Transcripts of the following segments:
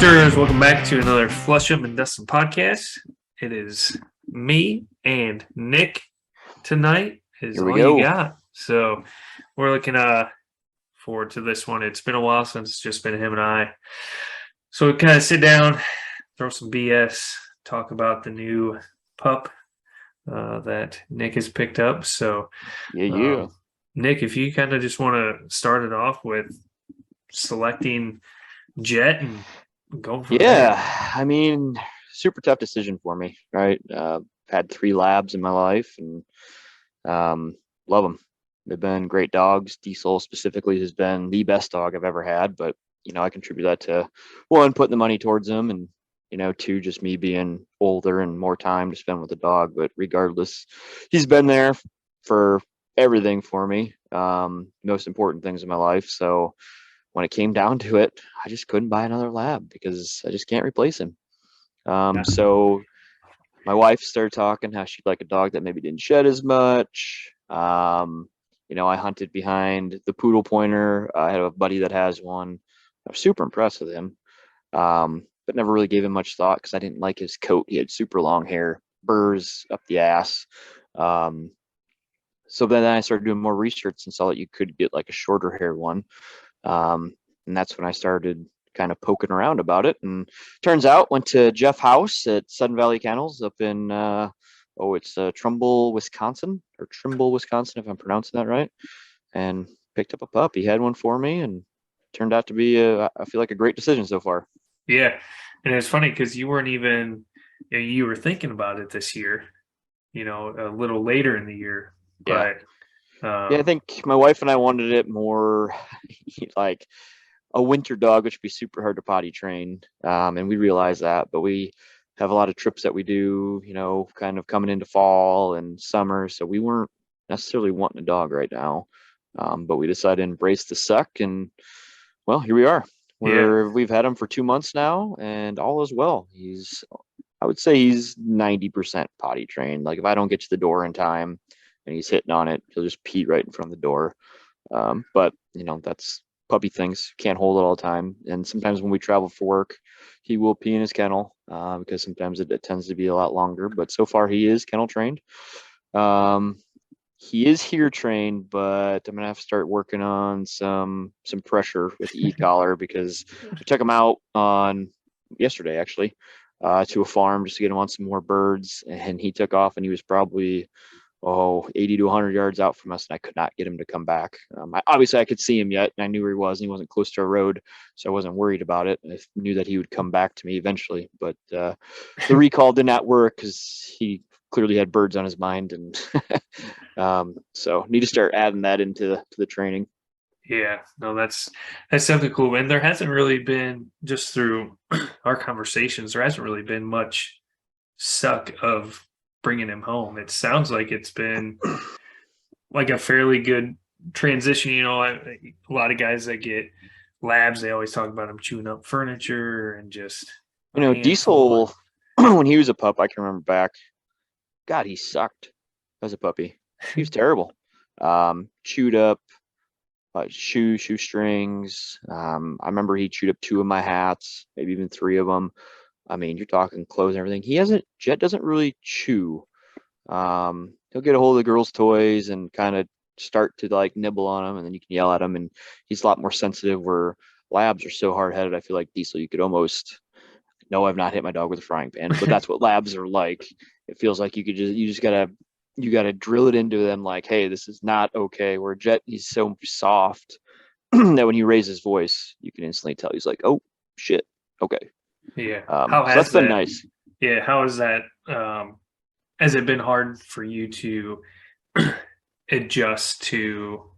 Hunters, welcome back to another Flush 'em and Dust 'em podcast. It is me and Nick tonight is Here we all go. you got. So we're looking forward to this one. It's been a while since it's just been him and I. So we kind of sit down, throw some BS, talk about the new pup that Nick has picked up. So Nick, if you kind of just want to start it off with selecting Jett and go from there. I mean, super tough decision for me, right? Had 3 labs in my life and love them. They've been great dogs. Diesel specifically has been the best dog I've ever had, but I contribute that to 1, putting the money towards them, and 2, just me being older and more time to spend with the dog. But regardless, he's been there for everything for me, most important things in my life. So when it came down to it, I just couldn't buy another lab because I just can't replace him. So my wife started talking how she'd like a dog that maybe didn't shed as much. I hunted behind the Pudelpointer. I have a buddy that has one. I was super impressed with him, but never really gave him much thought because I didn't like his coat. He had super long hair, burrs up the ass. So then I started doing more research and saw that you could get like a shorter hair one. And that's when I started kind of poking around about it. And turns out went to Jeff House at Sudden Valley Kennels up in it's Trimble, Wisconsin, if I'm pronouncing that right. And picked up a pup. He had one for me, and turned out to be I feel like a great decision so far. Yeah, and it's funny because you weren't even you were thinking about it this year, a little later in the year. Yeah. But I think my wife and I wanted it more like a winter dog, which would be super hard to potty train. And we realize that, but we have a lot of trips that we do, kind of coming into fall and summer. So we weren't necessarily wanting a dog right now. But we decided to embrace the suck, and well, here we are. We've had him for 2 months now, and all is well. I would say he's 90% potty trained. Like if I don't get to the door in time and he's hitting on it, he'll just pee right in front of the door. But that's puppy things. Can't hold it all the time. And sometimes when we travel for work, he will pee in his kennel because sometimes it tends to be a lot longer. But so far he is kennel trained. He is here trained, but I'm gonna have to start working on some pressure with the e-collar because I took him out on yesterday actually to a farm just to get him on some more birds, and he took off, and he was probably 80 to 100 yards out from us, and I could not get him to come back. Obviously I could see him yet, and I knew where he was, and he wasn't close to a road, so I wasn't worried about it. I knew that he would come back to me eventually, but the recall did not work because he clearly had birds on his mind, and so need to start adding that into the training. Yeah, no, that's something cool. And there hasn't really been, just through our conversations, there hasn't really been much suck of bringing him home. It sounds like it's been like a fairly good transition. A lot of guys that get labs, they always talk about him chewing up furniture and just Diesel. When he was a pup, I can remember back. God, he sucked as a puppy. He was terrible. Chewed up shoestrings. I remember he chewed up 2 of my hats, maybe even 3 of them. I mean, you're talking clothes and everything. Jett doesn't really chew. He'll get a hold of the girls' toys and kind of start to like nibble on them, and then you can yell at him, and he's a lot more sensitive, where labs are so hard-headed. I feel like Diesel, you could almost, no, I've not hit my dog with a frying pan, but that's what labs are like. It feels like you just gotta drill it into them like, hey, this is not okay. Where Jett, he's so soft that when he raises his voice, you can instantly tell he's like, oh shit, okay. Yeah. So that's been nice. Yeah. How is that? Has it been hard for you to adjust to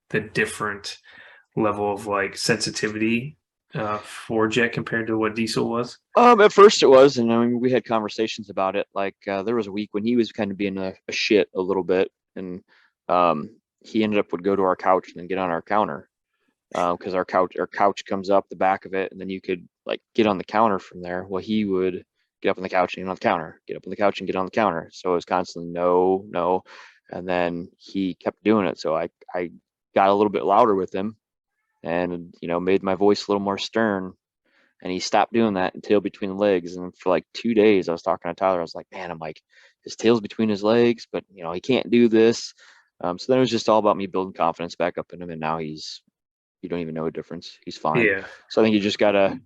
the different level of like sensitivity for Jett compared to what Diesel was? At first it was, and I mean, we had conversations about it. Like there was a week when he was kind of being a shit a little bit, and he ended up would go to our couch and then get on our counter because our couch comes up the back of it, and then you could like get on the counter from there. Well, he would get up on the couch and get on the counter, get up on the couch and get on the counter. So it was constantly no, no. And then he kept doing it. So I got a little bit louder with him and, made my voice a little more stern. And he stopped doing that and tail between the legs. And for like 2 days, I was talking to Tyler. I was like, man, I'm like, his tail's between his legs, but he can't do this. So then it was just all about me building confidence back up in him. And now you don't even know a difference. He's fine. Yeah. So I think you just gotta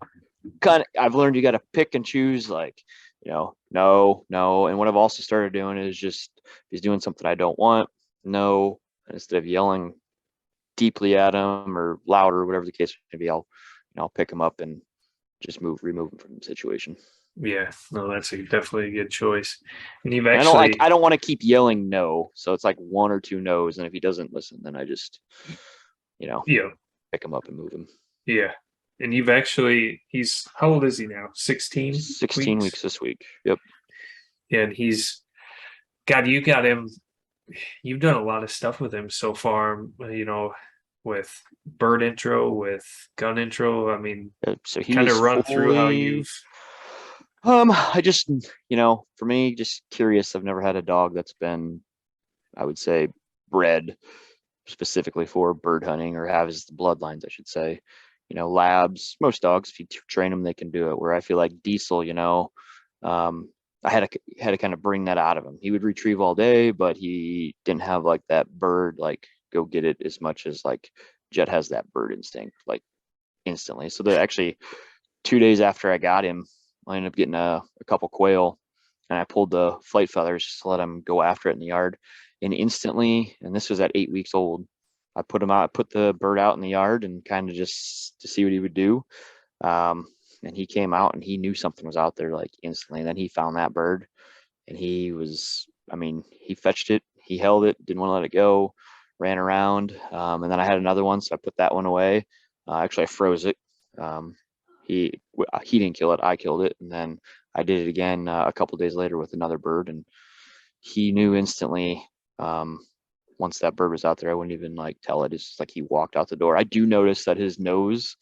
I've learned you gotta pick and choose, like, no, no. And what I've also started doing is just, if he's doing something I don't want, no. And instead of yelling deeply at him or louder, whatever the case may be, I'll pick him up and just remove him from the situation. Yeah. No, that's definitely a good choice. And you've And actually, I don't want to keep yelling no. So it's like one or two no's, and if he doesn't listen, then I just, yeah. pick him up and move him. Yeah. And he's, how old is he now? 16 16 weeks this week. Yep. Yeah, and you got him, you've done a lot of stuff with him so far, with bird intro, with gun intro. I mean, So he kind of is run through how fully, you've, I just, for me, just curious. I've never had a dog that's been, I would say, bred specifically for bird hunting, or has the bloodlines, I should say. Labs, most dogs, if you train them, they can do it. Where I feel like Diesel, I had to kind of bring that out of him. He would retrieve all day, but he didn't have like that bird, like, go get it, as much as like Jett has that bird instinct, like, instantly. So that actually 2 days after I got him, I ended up getting a couple quail, and I pulled the flight feathers just to let him go after it in the yard. And instantly, and this was at 8 weeks old, I put him out, I put the bird out in the yard and kind of just to see what he would do. And he came out and he knew something was out there, like, instantly. And then he found that bird, and he fetched it, he held it, didn't want to let it go, ran around. And then I had another one, so I put that one away. Actually, I froze it. He didn't kill it, I killed it. And then I did it again a couple days later with another bird, and he knew instantly. Once that bird was out there, I wouldn't even like tell it. It's just like he walked out the door. I do notice that his nose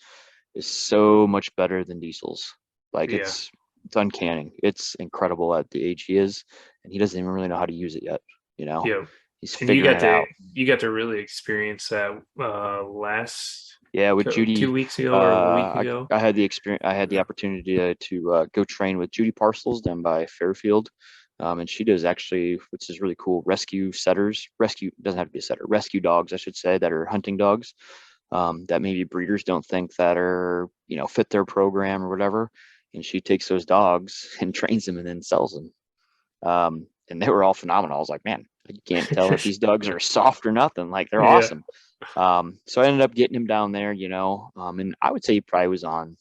is so much better than Diesel's. Like, yeah, it's uncanny. It's incredible at the age he is, and he doesn't even really know how to use it yet. yeah. He's And you figuring got it out. to really experience that last Yeah, with Judy, 2 weeks ago or a week ago. I had the experience. I had the opportunity to go train with Judy Parcels down by Fairfield, and she does, actually, which is really cool, rescue setters. Rescue doesn't have to be a setter. Rescue dogs, I should say, that are hunting dogs, that maybe breeders don't think that are fit their program or whatever. And she takes those dogs and trains them and then sells them. And they were all phenomenal. I was like, man, you can't tell that these dogs are soft or nothing. Like, they're Yeah. awesome. So I ended up getting him down there, and I would say he probably was on,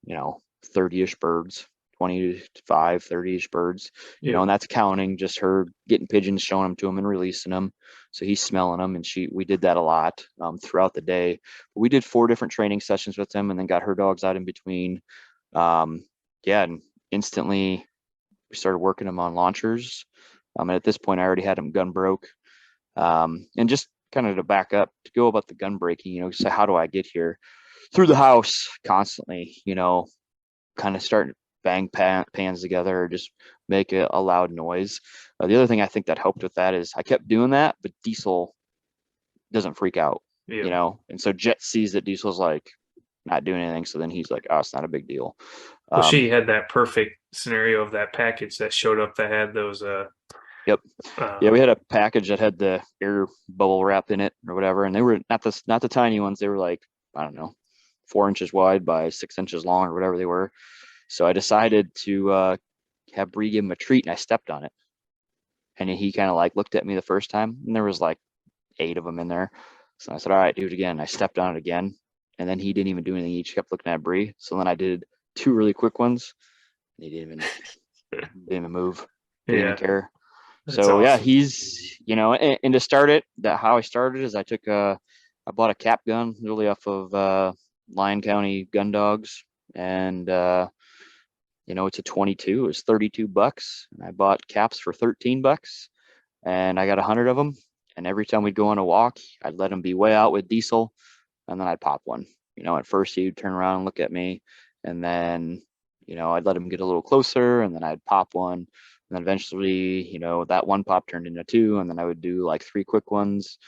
30-ish birds, 25, 30-ish birds, Yeah. and that's counting just her getting pigeons, showing them to him and releasing them. So he's smelling them, and we did that a lot throughout the day. We did 4 different training sessions with him, and then got her dogs out in between. Yeah, and instantly we started working him on launchers. And at this point, I already had him gun broke. And just kind of to back up, to go about the gun breaking, say, how do I get here? Through the house constantly, kind of starting to bang pans together, or just make a loud noise. The other thing I think that helped with that is I kept doing that, but Diesel doesn't freak out, Yeah. and so Jett sees that Diesel's like not doing anything. So then he's like, oh, it's not a big deal. Well, she had that perfect scenario of that package that showed up that had those. Yep. Yeah, we had a package that had the air bubble wrap in it or whatever, and they were not the tiny ones. They were like, I don't know, 4 inches wide by 6 inches long or whatever they were. So I decided to have Bree give him a treat, and I stepped on it. And he kind of like looked at me the first time, and there was like 8 of them in there. So I said, all right, do it again. I stepped on it again, and then he didn't even do anything. He just kept looking at Bree. So then I did 2 really quick ones, and he didn't even move, didn't even care. That's So yeah, awesome. he's, and to start it, how I started is I bought a cap gun really off of Lyon County Gun Dogs, and it's a 22. It was $32, and I bought caps for $13, and I got 100 of them. And every time we'd go on a walk, I'd let him be way out with Diesel, and then I'd pop one. At first he'd turn around and look at me, and then I'd let him get a little closer, and then I'd pop one, and then eventually, that one pop turned into two, and then I would do like three quick ones,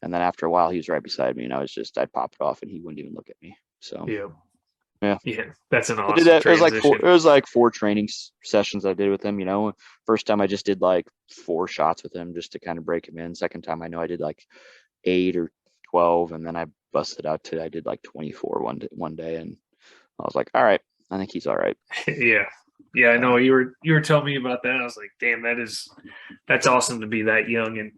and then after a while, he was right beside me, and I'd pop it off, and he wouldn't even look at me. So Yeah. yeah. Yeah. That's an I did awesome that. transition. It was like four training sessions I did with him. First time I just did like 4 shots with him just to kind of break him in. Second time I know I did like 8 or 12, and then I busted out to I did like 24 one day, and I was like, all right, I think he's all right. Yeah. Yeah, I know you were telling me about that. I was like, damn, that's awesome to be that young. And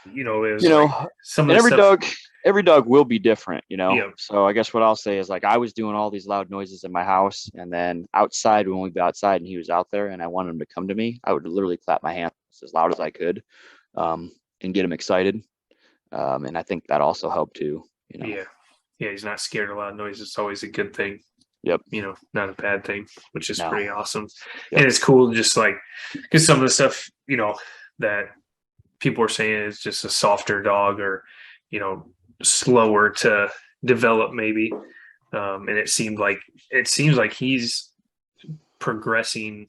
it was like some of And the stuff. every dog will be different. Yeah. So I guess what I'll say is, like, I was doing all these loud noises in my house, and then outside, when we'd be outside and he was out there and I wanted him to come to me, I would literally clap my hands as loud as I could, and get him excited. And I think that also helped too. Yeah. Yeah, he's not scared of loud noise. It's always a good thing. Yep. Not a bad thing, which is No. pretty awesome. Yep. And it's cool just like because some of the stuff, that people are saying is just a softer dog or, slower to develop maybe. And it seems like he's progressing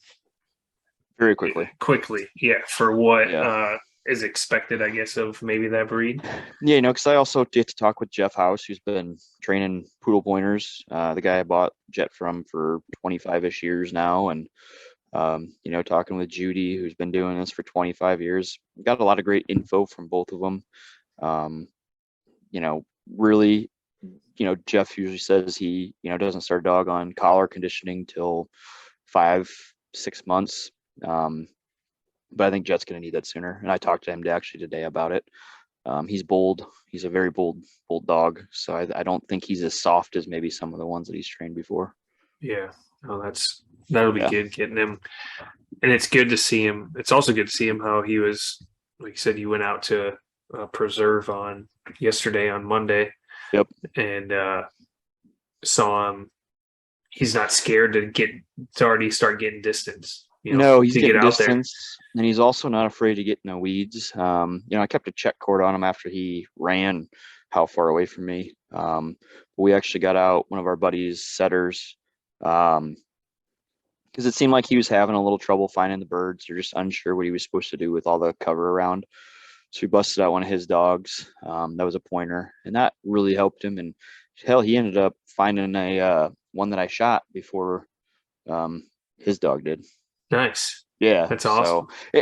Very quickly. Yeah, for what Yeah. is expected, I guess, of maybe that breed. Yeah, because I also get to talk with Jeff House, who's been training Pudelpointers. The guy I bought Jett from for 25-ish years now, and talking with Judy, who's been doing this for 25 years. Got a lot of great info from both of them. Really, Jeff usually says he, doesn't start a dog on collar conditioning till 5-6 months. But I think Jett's going to need that sooner. And I talked to him today about it. He's bold. He's a very bold dog. So I don't think he's as soft as maybe some of the ones that he's trained before. Yeah. Oh, that'll be good getting him. And it's good to see him. It's also good to see him how he was, like you said, you went out to preserve on yesterday on Monday. Yep. And saw him. He's not scared to already start getting distance. No, he's getting get out distance, and he's also not afraid to get in the weeds. I kept a check cord on him after he ran how far away from me. We actually got out one of our buddies' setters, because it seemed like he was having a little trouble finding the birds or just unsure what he was supposed to do with all the cover around. So we busted out one of his dogs. That was a pointer, and that really helped him. And hell, he ended up finding a one that I shot before his dog did. Nice. Yeah, that's awesome. So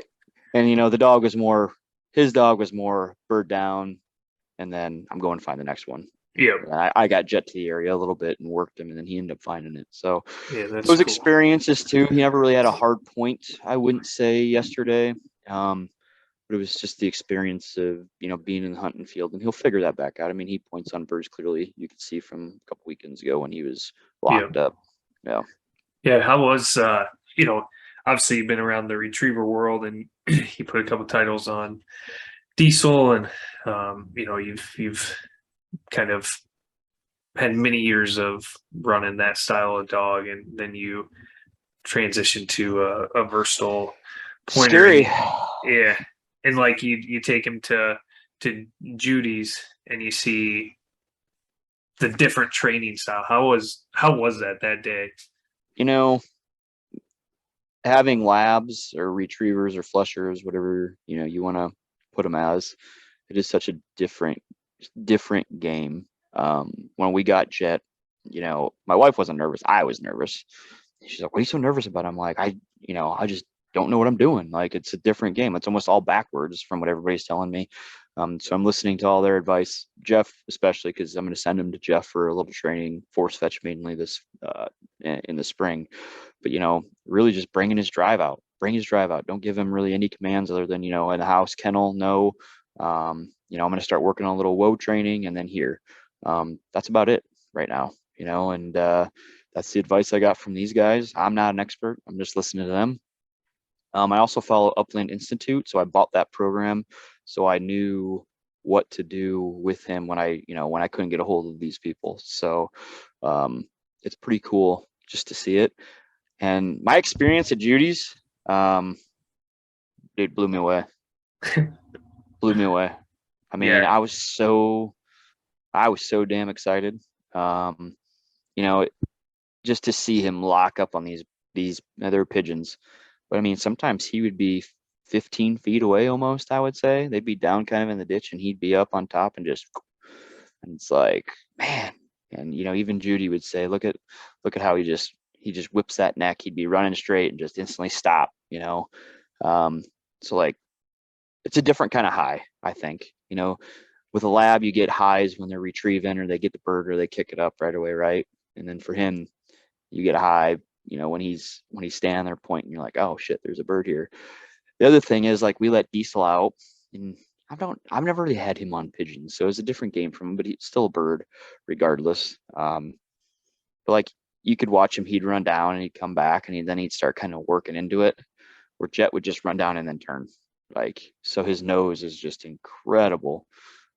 the dog was more. His dog was more bird down, and then I'm going to find the next one. Yeah, I got Jett to the area a little bit and worked him, and then he ended up finding it. So that's those cool. experiences too. He never really had a hard point, I wouldn't say, yesterday. But it was just the experience of being in the hunting field, and he'll figure that back out. I mean, he points on birds clearly. You could see from a couple weekends ago when he was locked up. Yeah. How was obviously you've been around the retriever world, and you put a couple titles on Diesel, and you've kind of had many years of running that style of dog, and then you transition to a versatile pointer. Scary. Yeah. And like you take him to Judy's and you see the different training style. How was that day? Having labs or retrievers or flushers, whatever you want to put them as, it is such a different game. When we got Jett, my wife wasn't nervous. I was nervous. She's like, "What are you so nervous about?" I'm like, I just don't know what I'm doing. Like, it's a different game. It's almost all backwards from what everybody's telling me. So I'm listening to all their advice. Jeff, especially, because I'm going to send him to Jeff for a little training, force fetch mainly this in the spring. But really just bring his drive out. Don't give him really any commands other than in the house kennel. No, I'm going to start working on a little whoa training, and then here. That's about it right now. And that's the advice I got from these guys. I'm not an expert. I'm just listening to them. I also follow Upland Institute, so I bought that program, so I knew what to do with him when I couldn't get a hold of these people. So it's pretty cool just to see it. And my experience at Judy's, it blew me away. I mean, I was so damn excited. Just to see him lock up on these these other pigeons. But I mean, sometimes he would be 15 feet away almost, I would say. They'd be down kind of in the ditch and he'd be up on top and just, and it's like, man. And even Judy would say, look at how he just whips that neck. He'd be running straight and just instantly stop. So like it's a different kind of high, I think. With a lab, you get highs when they're retrieving or they get the bird or they kick it up right away, right? And then for him, you get a high, when he's standing there pointing, you're like, oh shit, there's a bird here. The other thing is like we let Diesel out, and I've never really had him on pigeons, so it's a different game from him, but he's still a bird regardless. But like you could watch him, he'd run down and he'd come back and then he'd start kind of working into it, where Jett would just run down and then turn. Like, so his nose is just incredible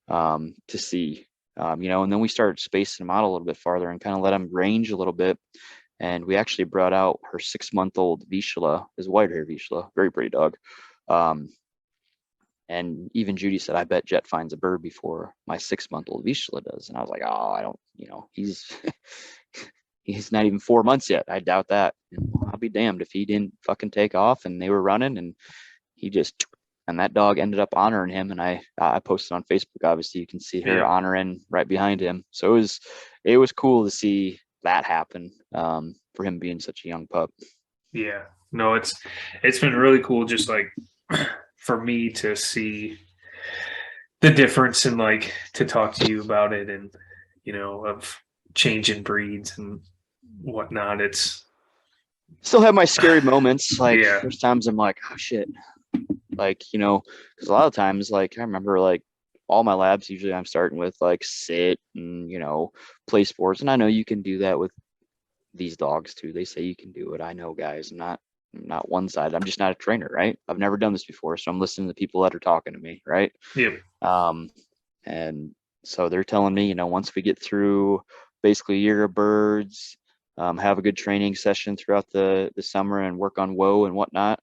to see. And then we started spacing him out a little bit farther and kind of let him range a little bit. And we actually brought out her 6-month-old Vizsla, his white hair Vizsla, very pretty dog. And even Judy said, I bet Jett finds a bird before my 6-month-old Vizsla does. And I was like, oh, I don't, he's he's not even 4 months yet. I doubt that. And I'll be damned if he didn't fucking take off and they were running and and that dog ended up honoring him. And I posted on Facebook, obviously you can see her honoring right behind him. So it was cool to see that happen for him being such a young pup. Yeah, no, it's been really cool just like for me to see the difference and like to talk to you about it and of changing breeds and whatnot. It's still have my scary moments. Like there's times I'm like, oh shit. Like, because a lot of times, like I remember like all my labs, usually I'm starting with like sit and, play sports. And I know you can do that with these dogs too. They say you can do it. I know, guys, I'm not one sided. I'm just not a trainer, right? I've never done this before. So I'm listening to the people that are talking to me, right? Yeah. And so they're telling me, once we get through basically a year of birds, have a good training session throughout the summer and work on woe and whatnot.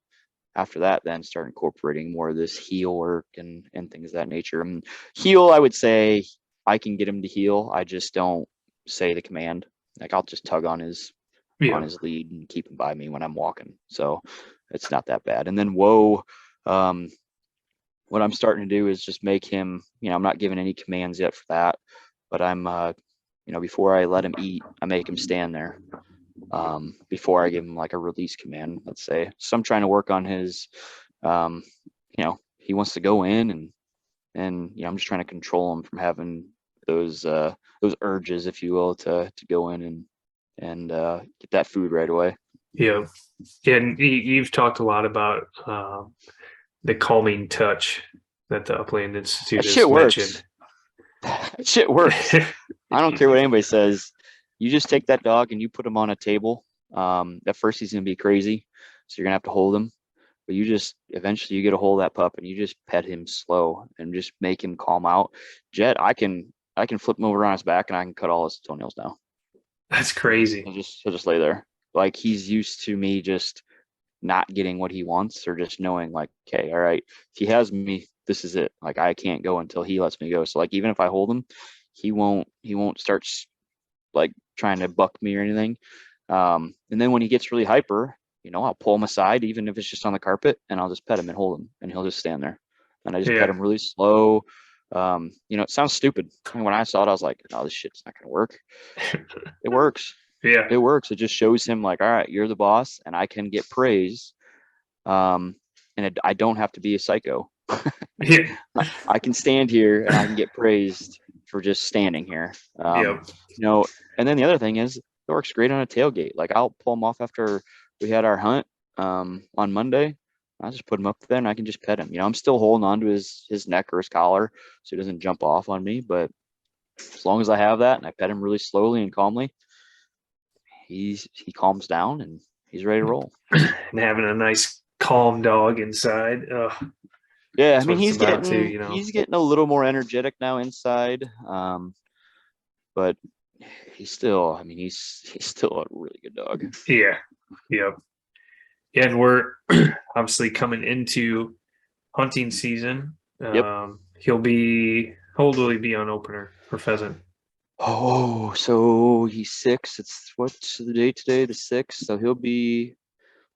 After that, then start incorporating more of this heel work and things of that nature. And heel, I would say I can get him to heel. I just don't say the command. Like I'll just tug on his lead and keep him by me when I'm walking. So it's not that bad. And then woe, what I'm starting to do is just make him, I'm not giving any commands yet for that, but I'm, before I let him eat, I make him stand there. Before I give him like a release command, let's say. So I'm trying to work on his, he wants to go in and I'm just trying to control him from having those urges, if you will, to go in and get that food right away. Yeah. And you've talked a lot about the calming touch that the Upland Institute that has shit mentioned. That shit works. I don't care what anybody says. You just take that dog and you put him on a table. At first he's going to be crazy. So you're going to have to hold him. But eventually you get a hold of that pup and you just pet him slow and just make him calm out. Jett, I can flip him over on his back and I can cut all his toenails now. That's crazy. He'll just lay there. Like he's used to me just not getting what he wants or just knowing like, okay, all right, if he has me, this is it. Like I can't go until he lets me go. So like even if I hold him, he won't start like trying to buck me or anything. And then when he gets really hyper, I'll pull him aside, even if it's just on the carpet, and I'll just pet him and hold him, and he'll just stand there. And I just pet him really slow. It sounds stupid. And when I saw it, I was like, "Oh, this shit's not gonna work." It works. Yeah, it works. It just shows him like, all right, you're the boss, and I can get praise. And I don't have to be a psycho. yeah, I can stand here and I can get praised for just standing here. And then the other thing is, it works great on a tailgate. Like I'll pull him off after we had our hunt on Monday. I'll just put him up there and I can just pet him. I'm still holding on to his neck or his collar so he doesn't jump off on me. But as long as I have that and I pet him really slowly and calmly, he calms down and he's ready to roll. And having a nice calm dog inside. Yeah, I mean he's getting a little more energetic now inside. But he's still a really good dog. Yeah. Yep. And we're obviously coming into hunting season. Yep. How old will he be on opener for pheasant? Oh, so he's 6. What's the date today? The 6th. So he'll be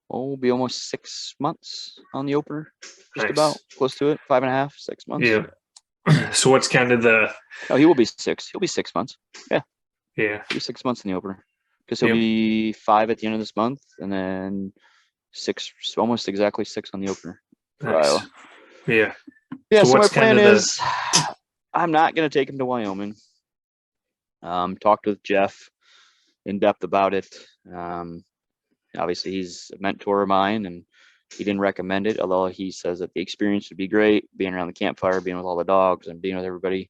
we'll be almost 6 months on the opener, just Nice. about close to it, 5.5, 6 months. Yeah. So what's kind of the? Oh, he will be 6. He'll be 6 months. Yeah, Yeah. he'll be 6 months in the opener because he'll Yep. be 5 at the end of this month, and then 6, almost exactly 6 on the opener for Nice. Iowa. Yeah. Yeah. So So my what's kind plan of the? is, I'm not going to take him to Wyoming. Talked with Jeff in depth about it. Obviously, he's a mentor of mine, and he didn't recommend it, although he says that the experience would be great, being around the campfire, being with all the dogs, and being with everybody.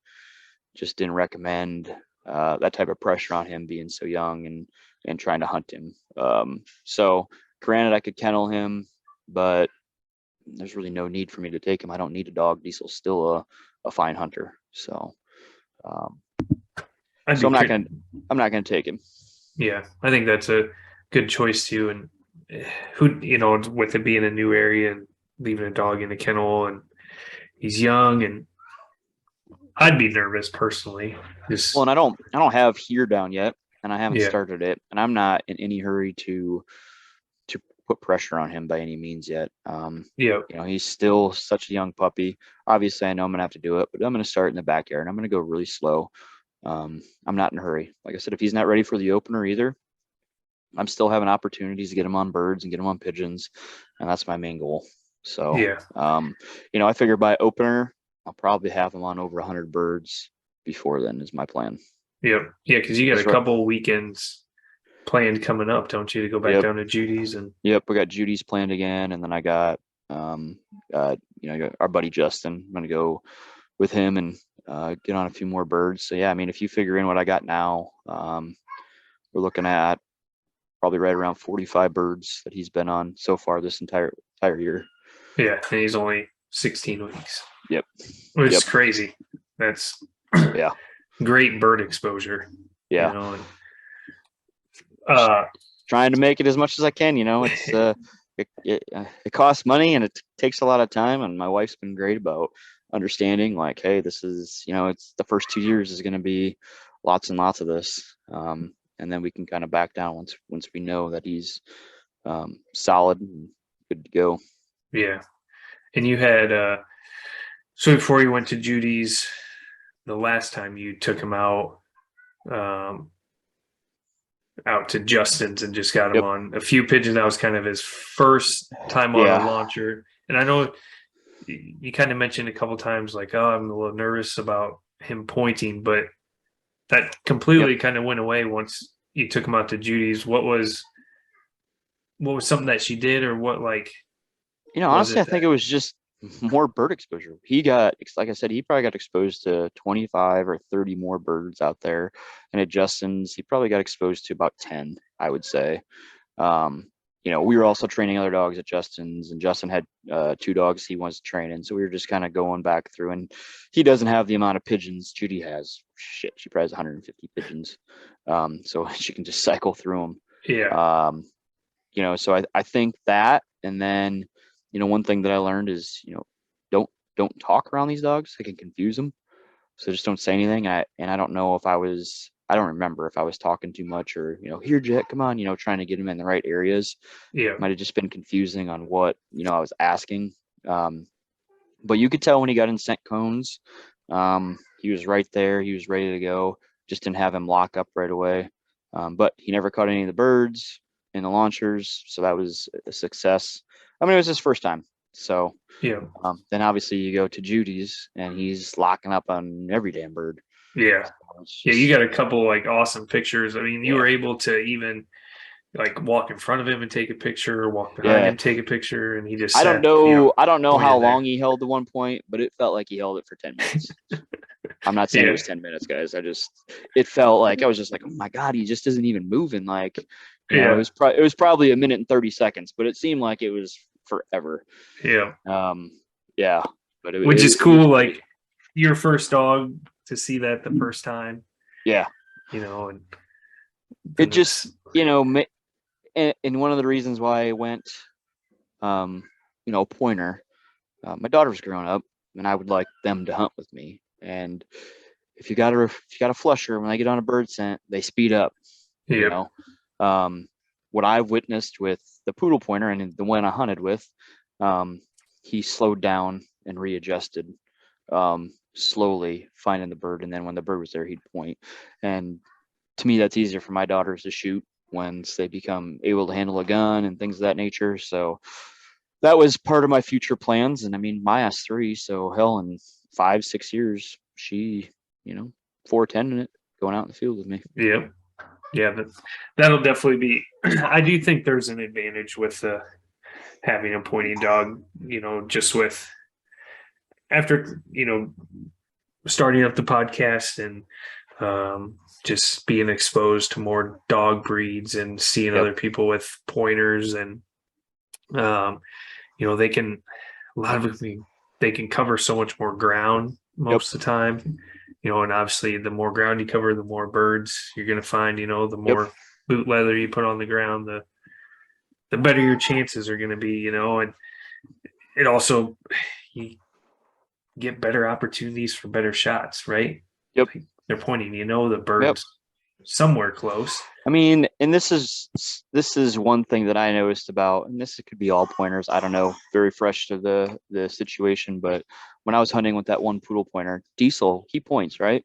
Just didn't recommend that type of pressure on him being so young and trying to hunt him. So granted, I could kennel him, but there's really no need for me to take him. I don't need a dog. Diesel's still a fine hunter. So I'd so be I'm not gonna take him. Yeah, I think that's a good choice too. And who, with it being a new area and leaving a dog in a kennel, and he's young, and I'd be nervous personally. Just Well, and I don't have here down yet, and I haven't yeah, started it, and I'm not in any hurry to put pressure on him by any means yet. yeah, He's still such a young puppy. Obviously, I know I'm gonna have to do it, but I'm gonna start in the backyard. And I'm gonna go really slow. I'm not in a hurry. Like I said, if he's not ready for the opener either, I'm still having opportunities to get him on birds and get him on pigeons, and that's my main goal. So, yeah, I figure by opener, I'll probably have him on over 100 birds before then is my plan. yeah, yeah. Because you got That's a right. couple weekends planned coming up, don't you, to go back Yep. down to Judy's and Yep. We got Judy's planned again, and then I got, I got our buddy Justin. I'm gonna go with him and get on a few more birds. So yeah, I mean, if you figure in what I got now, we're looking at probably right around 45 birds that he's been on so far this entire year. yeah, and he's only 16 weeks. Yep. Which is Yep. crazy. That's Yeah. great bird exposure. Yeah. And Trying to make it as much as I can. It's it costs money and it takes a lot of time. And my wife's been great about understanding, like, hey, this is, it's the first 2 years is going to be lots and lots of this, and then we can kind of back down once we know that he's solid and good to go. yeah, and you had so before you went to Judy's, the last time you took him um, out to Justin's and just got him Yep. on a few pigeons. That was kind of his first time on Yeah. a launcher. And I know you kind of mentioned a couple times, like, oh, I'm a little nervous about him pointing, but that completely kind of went away once you took him out to Judy's. What was something that she did, or what, like, honestly, I think it was just more bird exposure. He got, like I said, he probably got exposed to 25 or 30 more birds out there. And at Justin's, he probably got exposed to about 10, I would say. We were also training other dogs at Justin's, and Justin had 2 dogs he wants to train in. So we were just kind of going back through, and he doesn't have the amount of pigeons Judy has. Shit, she probably has 150 pigeons. So she can just cycle through them. Yeah. So I think that, and then, one thing that I learned is, don't talk around these dogs. They can confuse them. So just don't say anything. I don't know if I don't remember if I was talking too much or, here, Jett, come on, trying to get him in the right areas. Yeah. Might have just been confusing on what, I was asking. But you could tell when he got in scent cones, he was right there. He was ready to go. Just didn't have him lock up right away. But he never caught any of the birds in the launchers. So that was a success. I mean, it was his first time. So Yeah. then obviously you go to Judy's and he's locking up on every damn bird. Yeah. So Yeah. You got a couple like awesome pictures. I mean, you Yeah. were able to even like walk in front of him and take a picture, or walk behind him, take a picture, and he just I don't know. I don't know how pointed there. long he held the 1 point, but it felt like he held it for 10 minutes. I'm not saying it was 10 minutes, guys. It felt like I was just like, oh my God, he just isn't even moving. Like, it was probably 1 minute and 30 seconds, but it seemed like it was forever. Yeah. Yeah. But which is cool. Like your first dog to see that the first time. Yeah. And it just, and one of the reasons why I went, pointer, my daughter's growing up and I would like them to hunt with me. And if you got a flusher, when they get on a bird scent, they speed up, what I've witnessed with the Pudelpointer and the one I hunted with, he slowed down and readjusted, slowly finding the bird. And then when the bird was there, he'd point. And to me, that's easier for my daughters to shoot once they become able to handle a gun and things of that nature. So that was part of my future plans. And I mean, Maya's 3, so hell, in 5-6 years, she, 410 in it, going out in the field with me. Yeah. Yeah, that'll definitely be. I do think there's an advantage with having a pointing dog. Just with after starting up the podcast and just being exposed to more dog breeds and seeing Yep. other people with pointers, and they can a lot of them, they can cover so much more ground most of the time. And obviously the more ground you cover, the more birds you're going to find. The more boot leather you put on the ground, the better your chances are going to be. And it also, you get better opportunities for better shots, right? Yep. They're pointing, the bird's somewhere close. I mean, and this is one thing that I noticed about, and this could be all pointers, I don't know, very fresh to the situation, but when I was hunting with that one Pudelpointer, Diesel, he points, right?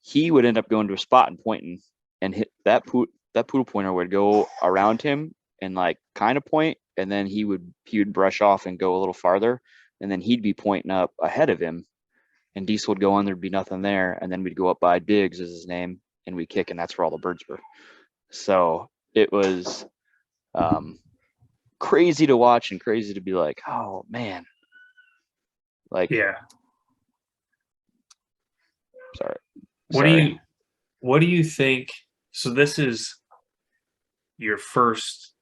He would end up going to a spot and pointing, and hit that Pudelpointer would go around him and like kind of point, and then he would brush off and go a little farther, and then he'd be pointing up ahead of him, and Diesel would go on, there'd be nothing there, and then we'd go up by Diggs is his name, and we kick, and that's where all the birds were. So it was crazy to watch and crazy to be like, oh man, like, yeah. Sorry. What do you think? So this is your first,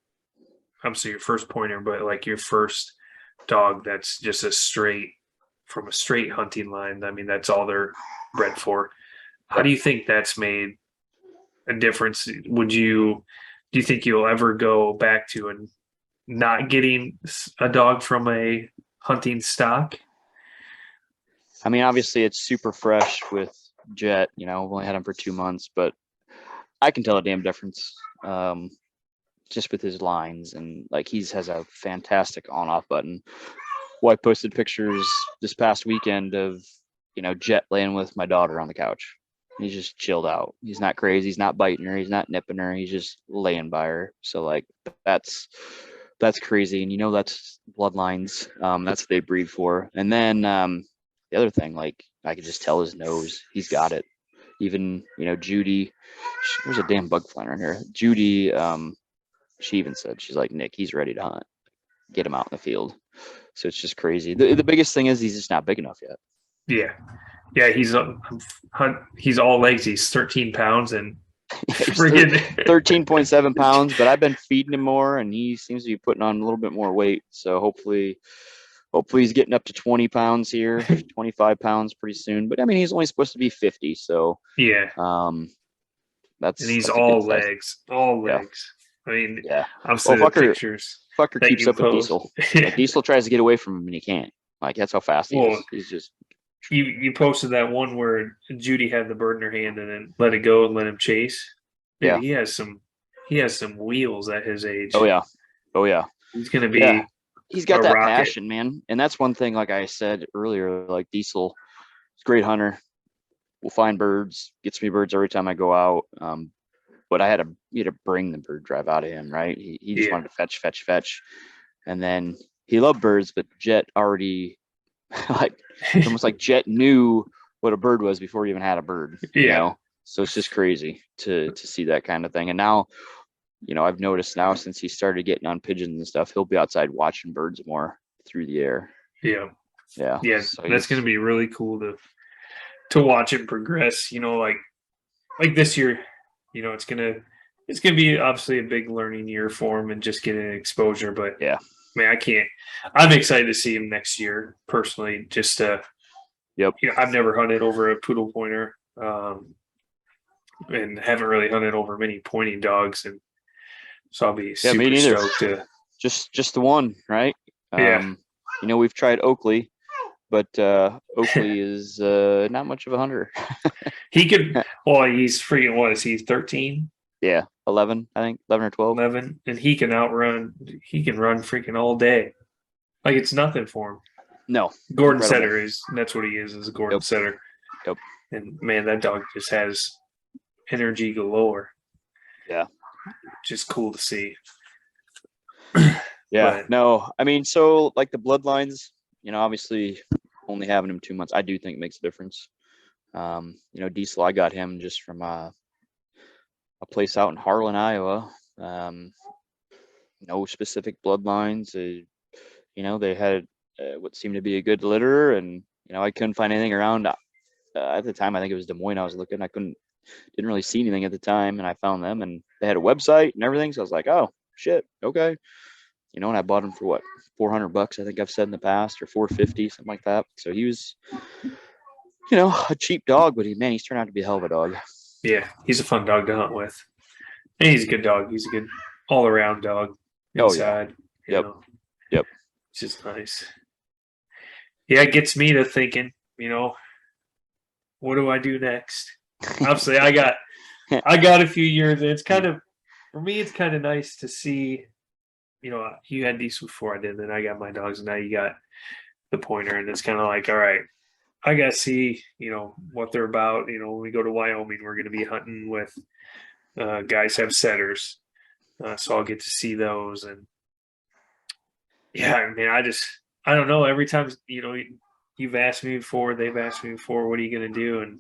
obviously your first pointer, but like your first dog that's just from a straight hunting line. I mean, that's all they're bred for. How do you think that's made a difference? Do you think you'll ever go back to and not getting a dog from a hunting stock? I mean, obviously it's super fresh with Jett, we've only had him for 2 months, but I can tell a damn difference, just with his lines, and like has a fantastic on-off button. Well, I posted pictures this past weekend of, Jett laying with my daughter on the couch. He's just chilled out. He's not crazy. He's not biting her. He's not nipping her. He's just laying by her. So like that's crazy. And that's Bloodlines. That's what they breed for. And then the other thing, like I could just tell his nose. He's got it. Even Judy. There's a damn bug flying around here. Judy. She even said, she's like, Nick, he's ready to hunt. Get him out in the field. So it's just crazy. The biggest thing is he's just not big enough yet. Yeah, he's all legs. He's 13 pounds and friggin' 13.7 pounds, but I've been feeding him more, and he seems to be putting on a little bit more weight. So hopefully he's getting up to 20 pounds here, 25 pounds pretty soon. But I mean, he's only supposed to be 50. So yeah, and he's all legs. I mean, yeah. I'm seeing the pictures. Fucker keeps up with Diesel. Like, Diesel tries to get away from him and he can't. Like, that's how fast he is. He's just. You posted that one where Judy had the bird in her hand and then let it go and let him chase. Dude, yeah, he has some wheels at his age. Oh yeah. He's gonna be. Yeah. He's got that passion, man, and that's one thing. Like I said earlier, like Diesel, he's a great hunter. Will find birds, gets me birds every time I go out. But I had to bring the bird drive out of him, right? He just wanted to fetch, and then he loved birds, but Jett already. Like it's almost like Jett knew what a bird was before he even had a bird. So it's just crazy to see that kind of thing. And now, I've noticed now since he started getting on pigeons and stuff, he'll be outside watching birds more through the air. Yeah. So that's going to be really cool to watch it progress. Like this year, it's gonna be obviously a big learning year for him and just getting exposure. But yeah. Man, I'm excited to see him next year personally. Just I've never hunted over a Pudelpointer, and haven't really hunted over many pointing dogs, and so I'll be super stoked to just the one, right? We've tried Oakley, but Oakley is not much of a hunter. He could. Well, he's freaking. What is he? 13? Yeah. 11, I think 11 or 12. 11, and he can outrun. He can run freaking all day. Like it's nothing for him. No, Gordon incredible. Setter that's what he is a Gordon Yep. Setter. Yep. And man, that dog just has energy galore. Yeah. Just cool to see. Yeah. But, no, I mean, so like the Bloodlines, obviously only having him 2 months, I do think makes a difference. Diesel, I got him just from a place out in Harlan, Iowa. No specific bloodlines. They had what seemed to be a good litter, and I couldn't find anything around. At the time, I think it was Des Moines I was looking. Didn't really see anything at the time, and I found them, and they had a website and everything. So I was like, oh shit, okay. And I bought him for what, $400? I think I've said in the past, or $450, something like that. So he was, a cheap dog, but he's turned out to be a hell of a dog. yeah, he's a fun dog to hunt with. And he's a good dog. He's a good all-around dog inside. Oh, yeah. Yep. It's just nice. Yeah, it gets me to thinking, what do I do next? Obviously, I got a few years, and it's kind of, for me, it's kind of nice to see, you had these before I did, then I got my dogs, and now you got the pointer, and it's kind of like, all right, I got to see, what they're about. When we go to Wyoming, we're going to be hunting with guys have setters. So I'll get to see those. And yeah, I mean, I don't know. Every time, you've asked me before, they've asked me before, what are you going to do? And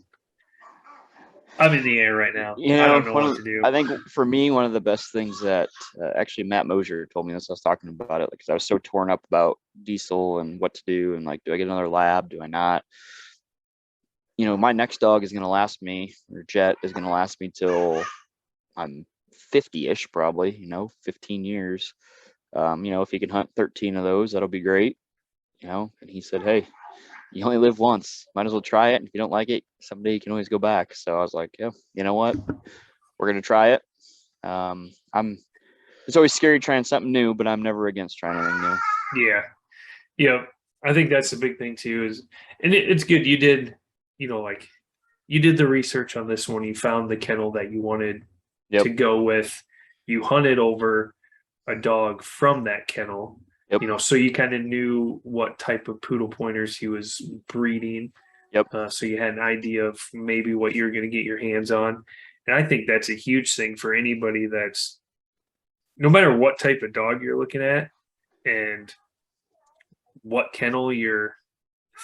I'm in the air right now. I don't know what to do. I think for me, one of the best things that actually Matt Mosier told me this, I was talking about it, because I was so torn up about Diesel and what to do. And like, do I get another lab? Do I not? My next dog is going to last me, or Jett is going to last me till I'm 50-ish, probably, 15 years. If he can hunt 13 of those, that'll be great. And he said, hey, you only live once, might as well try it. And if you don't like it, someday you can always go back. So I was like, yeah, you know what? We're going to try it. It's always scary trying something new, but I'm never against trying anything new. Yeah. Yeah. I think that's the big thing too, and it's good. You did, you did the research on this one. You found the kennel that you wanted to go with. You hunted over a dog from that kennel. Yep. So you kind of knew what type of poodle pointers he was breeding. Yep. So you had an idea of maybe what you're going to get your hands on. And I think that's a huge thing for anybody that's, no matter what type of dog you're looking at and what kennel you're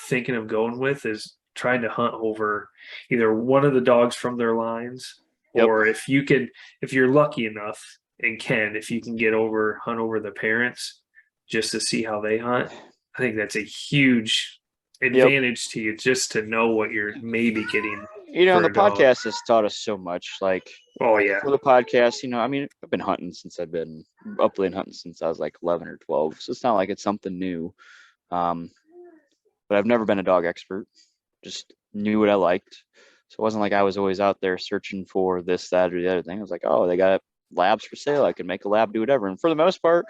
thinking of going with, is trying to hunt over either one of the dogs from their lines, or if you're lucky enough and if you can hunt over the parents just to see how they hunt. I think that's a huge advantage to you, just to know what you're maybe getting. The podcast has taught us so much. Like, oh yeah, for the podcast, I mean, I've been hunting since I've been upland hunting since I was like 11 or 12. So it's not like it's something new. But I've never been a dog expert. Just knew what I liked. So it wasn't like I was always out there searching for this, that, or the other thing. I was like, oh, they got labs for sale. I can make a lab do whatever. And for the most part,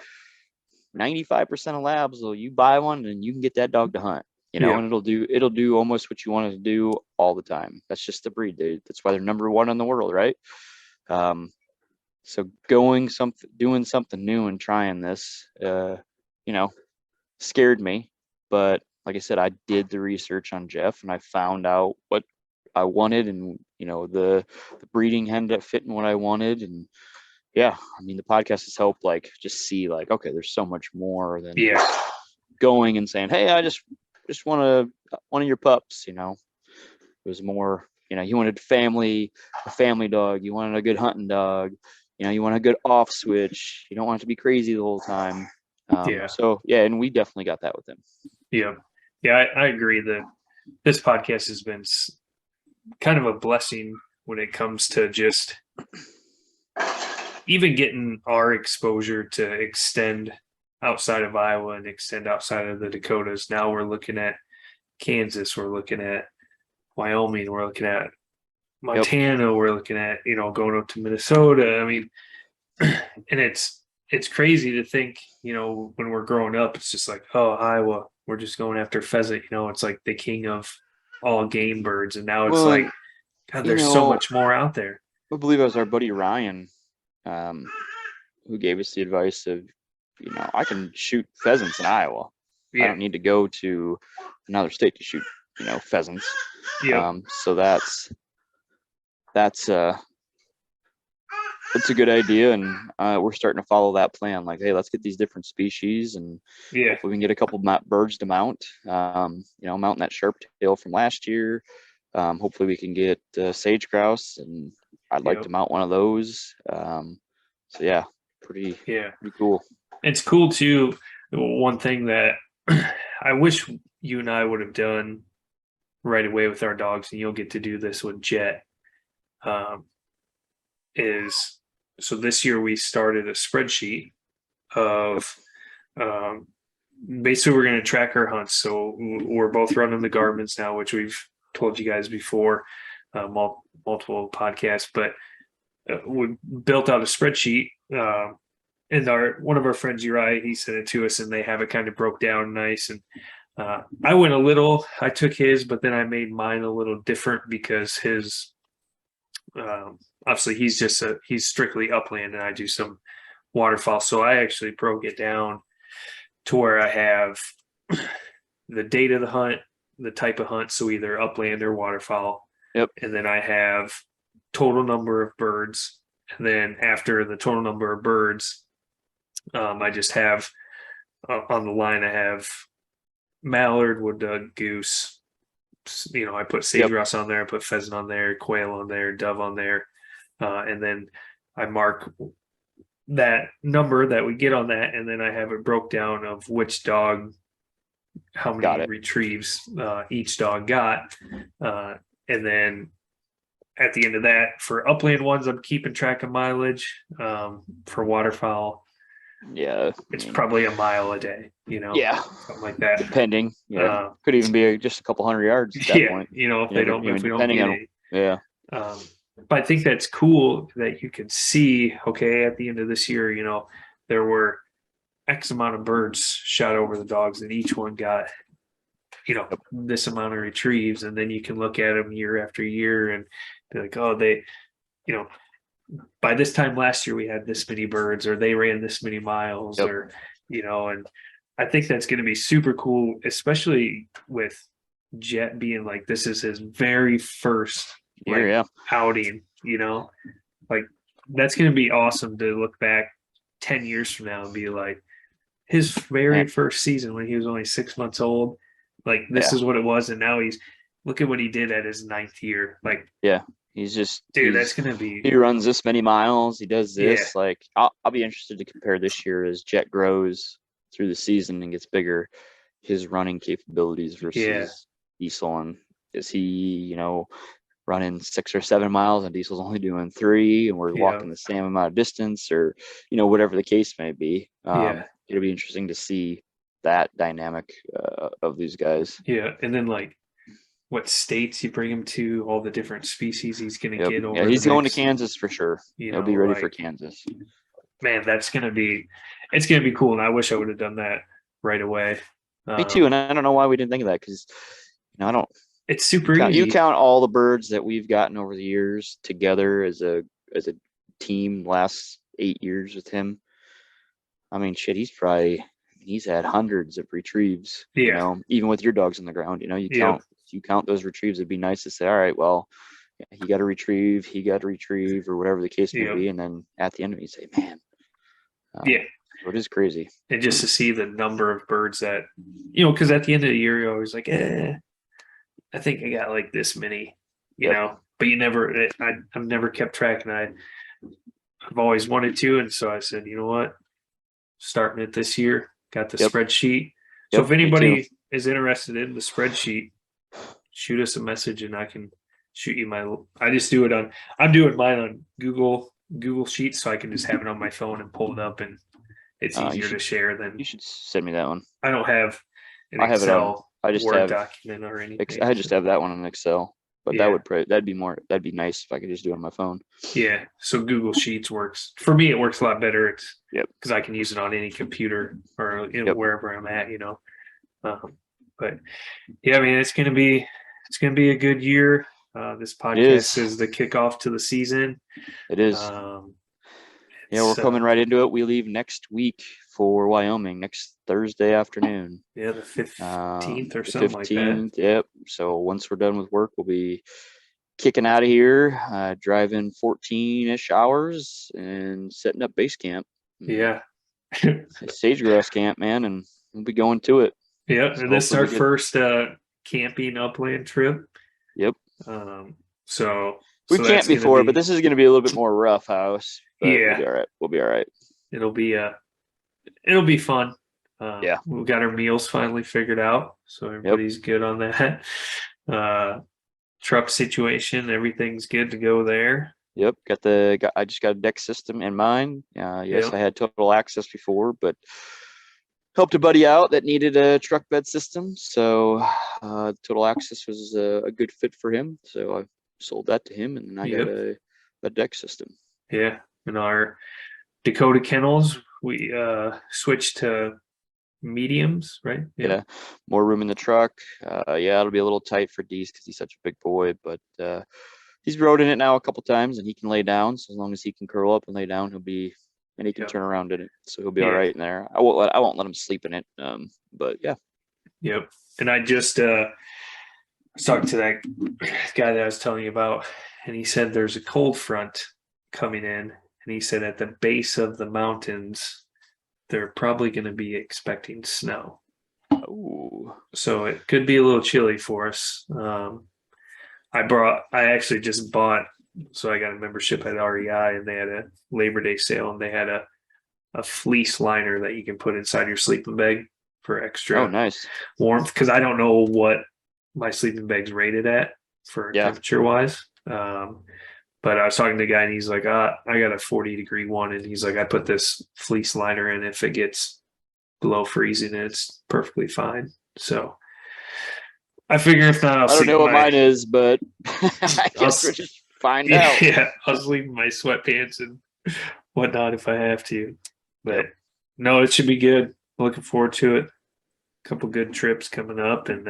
95% of labs, you buy one and you can get that dog to hunt, and it'll do almost what you want it to do all the time. That's just the breed, dude. That's why they're number one in the world, right? So doing something new and trying this, scared me. But like I said, I did the research on Jeff and I found out what I wanted, and the breeding ended up fitting what I wanted. And yeah, I mean, the podcast has helped just see okay, there's so much more than going and saying, hey, I just want one of your pups. It was more, you wanted a family dog, you wanted a good hunting dog, you want a good off switch, you don't want it to be crazy the whole time. So yeah, and we definitely got that with him. Yeah, I agree that this podcast has been kind of a blessing when it comes to just even getting our exposure to extend outside of Iowa and extend outside of the Dakotas. Now we're looking at Kansas, we're looking at Wyoming, we're looking at Montana, we're looking at, going up to Minnesota. I mean, and it's crazy to think, when we're growing up, it's just like, oh, Iowa, we're just going after pheasant, it's like the king of all game birds. And now it's like, God, there's so much more out there. I believe it was our buddy Ryan who gave us the advice of, I can shoot pheasants in Iowa. I Yeah. don't need to go to another state to shoot, pheasants. Yeah. So that's a good idea, and we're starting to follow that plan. Like, hey, let's get these different species, and Yeah. hopefully we can get a couple birds to mount. Mounting that sharp tail from last year. Hopefully we can get sage grouse, and I'd like to mount one of those. So yeah, pretty cool. It's cool too. One thing that I wish you and I would have done right away with our dogs, and you'll get to do this with Jett, is so this year we started a spreadsheet of basically we're going to track our hunts. So we're both running the Garmins now, which we've told you guys before, multiple podcasts, but we built out a spreadsheet. And one of our friends, Uri, he sent it to us, and they have it kind of broke down nice. And I took his, but then I made mine a little different because his, obviously he's strictly upland, and I do some waterfowl. So I actually broke it down to where I have the date of the hunt, the type of hunt, so either upland or waterfowl. Yep. And then I have total number of birds. And then after the total number of birds, I just have on the line, I have mallard, wood duck, goose. I put sage grouse on there, I put pheasant on there, quail on there, dove on there. And then I mark that number that we get on that. And then I have it broke down of which dog, how many retrieves each dog got. And then at the end of that, for upland ones, I'm keeping track of mileage. For waterfowl, it's probably a mile a day, something like that. Depending, could even be just a couple hundred yards at that point. If we don't get it. But I think that's cool that you can see, okay, at the end of this year, there were X amount of birds shot over the dogs, and each one got, this amount of retrieves. And then you can look at them year after year and be like, oh, they, by this time last year we had this many birds, or they ran this many miles, or, and I think that's going to be super cool, especially with Jett being like, this is his very first outing, like that's going to be awesome to look back 10 years from now and be like, his very first season when he was only 6 months old, like this is what it was. And now look at what he did at his 9th year. Like, he's just, that's going to be, he runs this many miles. He does this. Like, I'll be interested to compare this year as Jett grows through the season and gets bigger, his running capabilities versus Diesel. And is he, running 6 or 7 miles and Diesel's only doing 3, and we're walking the same amount of distance, or, whatever the case may be. It'll be interesting to see that dynamic of these guys. And then like what states you bring him to, all the different species he's going to get over. Yeah, he's going to Kansas for sure. He'll be ready for Kansas. Man, it's going to be cool. And I wish I would have done that right away. Me too. And I don't know why we didn't think of that, because it's super easy. You count all the birds that we've gotten over the years together as a team last 8 years with him. I mean, shit, he's had hundreds of retrieves. Even with your dogs on the ground, you count those retrieves. It'd be nice to say, all right, well, he got a retrieve, or whatever the case may be, and then at the end of it, you say, man, so it is crazy. And just to see the number of birds that, because at the end of the year, you're always like, I think I got like this many, but you never, I've never kept track, and I've always wanted to. And so I said, you know what, starting it this year, got the spreadsheet. So if anybody is interested in the spreadsheet, shoot us a message and I can shoot you I'm doing mine on Google Sheets, so I can just have it on my phone and pull it up, and it's easier to share than. You should send me that one. I don't have an I have Excel Word have document or anything. I just have that one on Excel, but that'd be nice if I could just do it on my phone. Yeah, so Google Sheets works for me. It works a lot better. It's because I can use it on any computer or wherever I'm at, But I mean, it's gonna be a good year. This podcast is the kickoff to the season. It is. Yeah, we're So, coming right into it. We leave next week for Wyoming next Thursday afternoon. Yeah, the 15th or The something like that. Yep. So once we're done with work, we'll be kicking out of here, driving 14-ish hours and setting up base camp. Yeah. Sage grouse camp, man, and we'll be going to it. Yep. So And this is our hopefully we get- first camping upland trip. Yep. So We that's camped gonna before, be- but this is going to be a little bit more rough house. But Yeah. we'll be all right. We'll be all right. it'll be fun. Yeah. We've got our meals finally figured out, so everybody's good on that. Truck situation, everything's good to go there. Yep. I just got a deck system in mine. Yes, Yep. I had total access before, but helped a buddy out that needed a truck bed system. So total access was a good fit for him. So I sold that to him, and then I got a deck system. Yeah. In our Dakota Kennels, we switched to mediums, right? Yeah. More room in the truck. It'll be a little tight for Dees because he's such a big boy, but he's rode in it now a couple times, and he can lay down. So as long as he can curl up and lay down, he can turn around in it. So he'll be all right in there. I won't let him sleep in it. But yeah. Yep. And I just talked to that guy that I was telling you about, and he said there's a cold front coming in, and he said at the base of the mountains they're probably going to be expecting snow. Ooh. So it could be a little chilly for us. I actually just bought, so I got a membership at REI, and they had a Labor Day sale, and they had a fleece liner that you can put inside your sleeping bag for extra nice warmth. Because I don't know what my sleeping bag's rated at for temperature wise. But I was talking to a guy, and he's like, I got a 40-degree one, and he's like, I put this fleece liner in. If it gets below freezing, it's perfectly fine. So I figure if not, I don't know what mine is, but I guess we'll just find out. Yeah, I'll sleep in my sweatpants and whatnot if I have to. But no, it should be good. Looking forward to it. A couple good trips coming up, and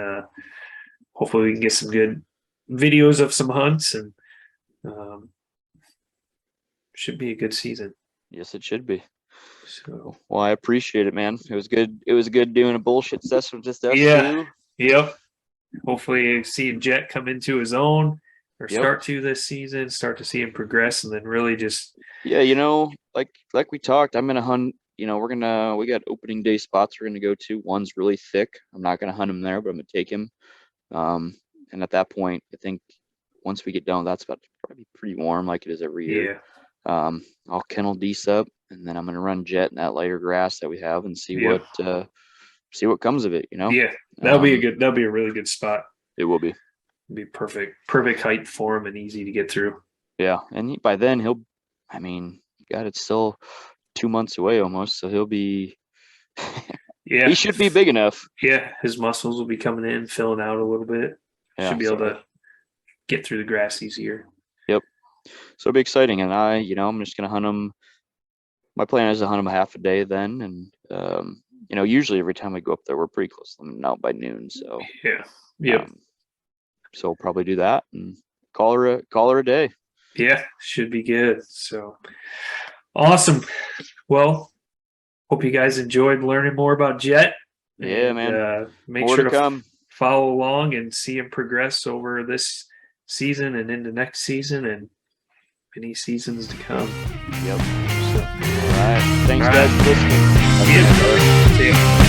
hopefully we can get some good videos of some hunts, and should be a good season. Yes, it should be. So, well, I appreciate it, man. It was good. It was good doing a bullshit session with just us two. Yep. Hopefully, see Jett come into his own, or start to this season. Start to see him progress, and then really just like we talked. I'm gonna hunt. We got opening day spots we're gonna go to. One's really thick. I'm not gonna hunt him there, but I'm gonna take him. And at that point, I think once we get done, that's about to probably be pretty warm, like it is every year. I'll kennel Dees up, and then I'm gonna run Jett in that lighter grass that we have, and see what comes of it. Yeah, that'll be a really good spot. It will be. It'll be perfect height for him and easy to get through. Yeah, and by then it's still 2 months away almost, so he'll be. He should be big enough. Yeah, his muscles will be coming in, filling out a little bit. Should be able to get through the grass easier. Yep. So it'll be exciting, and I'm just gonna hunt him. My plan is to hunt him a half a day then, and usually every time we go up there, we're pretty close to them out by noon. So so we'll probably do that and call her a day. Yeah, should be good. So awesome. Well, hope you guys enjoyed learning more about Jett. Yeah, man. Make more sure to come. Follow along and see him progress over this season and into next season and many seasons to come. Yep. So, all right. Thanks, guys, for listening. See ya.